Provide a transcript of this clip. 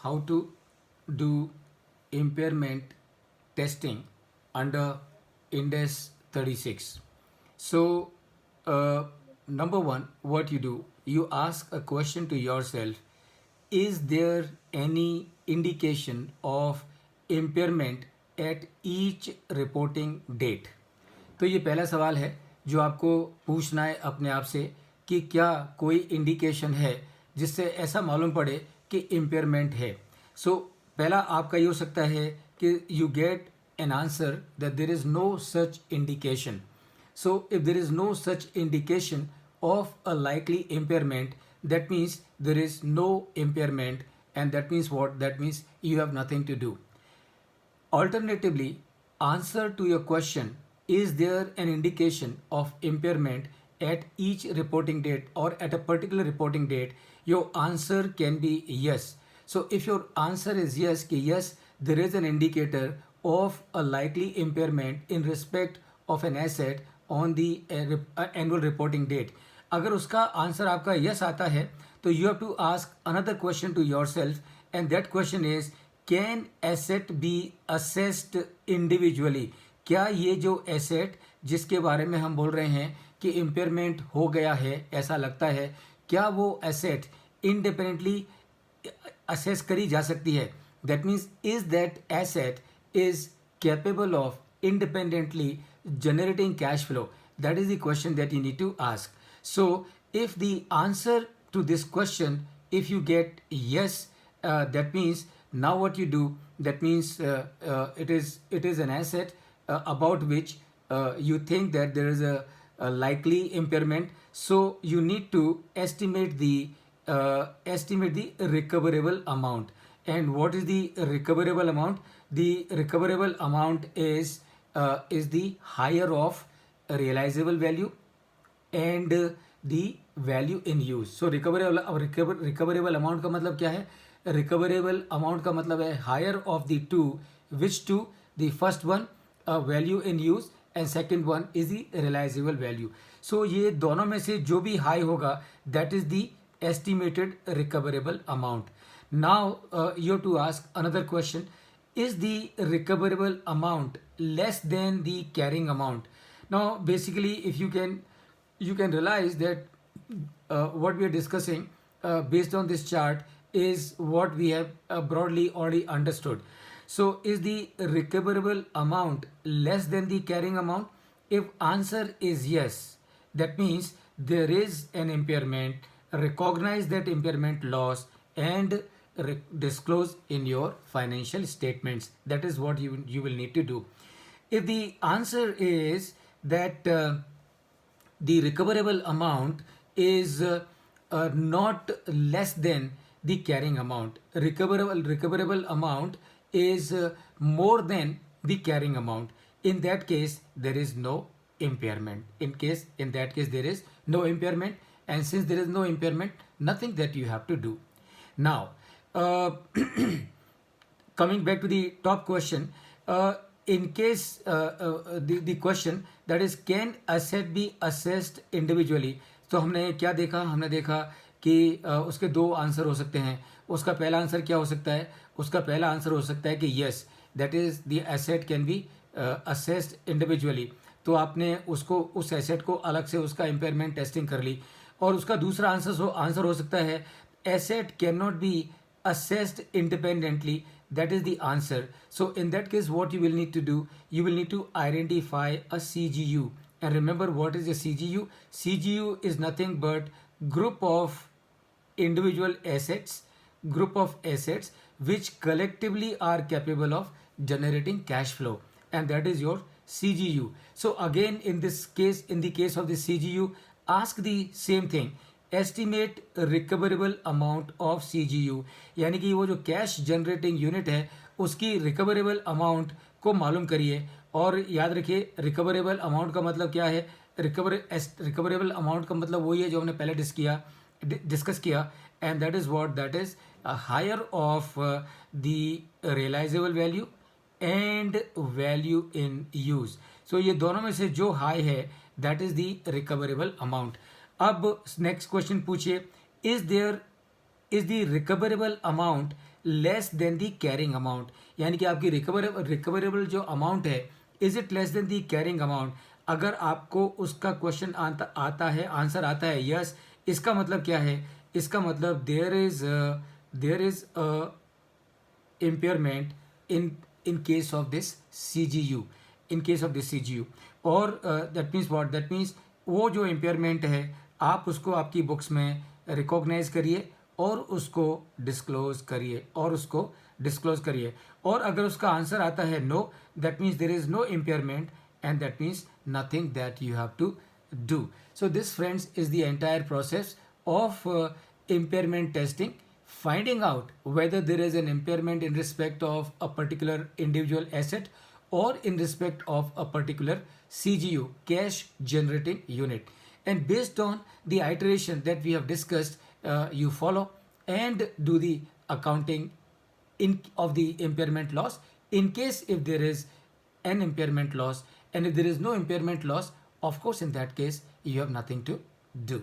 how to do impairment testing under Indes 36. So, number one, what you do, you ask a question to yourself: is there any indication of impairment at each reporting date? तो ये पहला सवाल है जो आपको पूछना है अपने आप से कि क्या कोई इंडिकेशन है जिससे ऐसा मालूम पड़े कि इम्पेयरमेंट है. सो पहला आपका ये हो सकता है कि you get an answer that there is no such indication. So if there is no such indication of a likely impairment, that means there is no impairment, and that means what? That means you have nothing to do. Alternatively, answer to your question: is there an indication of impairment at each reporting date or at a particular reporting date? Your answer can be yes. So if your answer is yes, कि yes, there is an indicator of a likely impairment in respect of an asset on the annual reporting date. अगर उसका answer आपका yes आता है तो you have to ask another question to yourself, and that question is: can asset be assessed individually? क्या ये जो asset जिसके बारे में हम बोल रहे हैं कि इम्पेयरमेंट हो गया है ऐसा लगता है, क्या वो एसेट इंडिपेंडेंटली असेस करी जा सकती है? That means is that asset is capable of independently generating cash flow? That is the question that you need to ask. So if the answer to this question, if you get yes, that means now what you do, that means it is an asset about which you think that there is a likely impairment. So you need to estimate the recoverable amount. And what is the recoverable amount? The recoverable amount is the higher of realizable value and the value in use. So recoverable amount का मतलब क्या है? Recoverable amount का मतलब है higher of the two. Which two? The first one value in use and second one is the realizable value. So ये दोनों में से जो भी high होगा, that is the estimated recoverable amount. Now you have to ask another question: is the recoverable amount less than the carrying amount? Now basically, if you can realize that what we are discussing based on this chart is what we have broadly already understood. So is the recoverable amount less than the carrying amount? If answer is yes, that means there is an impairment. Recognize that impairment loss and disclose in your financial statements. That is what you will need to do. If the answer is that the recoverable amount is not less than the carrying amount, recoverable amount is more than the carrying amount, in that case there is no impairment. In that case there is no impairment, and since there is no impairment, nothing that you have to do. Now coming back to the top question, in case the question that is, can asset be assessed individually? तो हमने क्या देखा? हमने देखा कि उसके दो answer हो सकते हैं. उसका पहला आंसर क्या हो सकता है? उसका पहला आंसर हो सकता है कि yes, that is the asset can be assessed individually. तो आपने उसको उस एसेट को अलग से उसका इम्पेयरमेंट टेस्टिंग कर ली. और उसका दूसरा आंसर हो सकता है asset cannot be assessed independently. That is the answer. So in that case, what you will need to do, you will need to identify a CGU. And remember, what is a CGU? CGU is nothing but group of individual assets, which collectively are capable of generating cash flow, and that is your CGU. So again, in the case of the CGU, ask the same thing: estimate recoverable amount of CGU. यानी कि वो जो cash generating unit है उसकी recoverable amount को मालूम करिए. और याद रखिए, रिकवरेबल अमाउंट का मतलब क्या है? रिकवरेबल अमाउंट का मतलब वही है जो हमने पहले डिस्कस किया, and that is what? That is higher of the realisable value and value in use. So ये दोनों में से जो हाई है, that is the recoverable amount. अब नेक्स्ट क्वेश्चन पूछिए: is there is the recoverable amount less than the carrying amount, यानी कि आपकी रिकवरेबल जो अमाउंट है, is it less than the carrying amount. अगर आपको उसका क्वेश्चन आता है, आंसर आता है यस, इसका मतलब क्या है, इसका मतलब there is impairment in case of this CGU, in case of this CGU। और that means what, that means वो जो impairment है आप उसको आपकी बुक्स में रिकॉग्नाइज करिए और उसको डिस्क्लोज करिए, और अगर उसका आंसर आता है no, that means there is no impairment and that means nothing that you have to do. So this, friends, is the entire process of impairment testing, finding out whether there is an impairment in respect of a particular individual asset or in respect of a particular CGU, cash generating unit. And based on the iteration that we have discussed, you follow and do the accounting of the impairment loss in case if there is an impairment loss, and if there is no impairment loss, of course in that case you have nothing to do.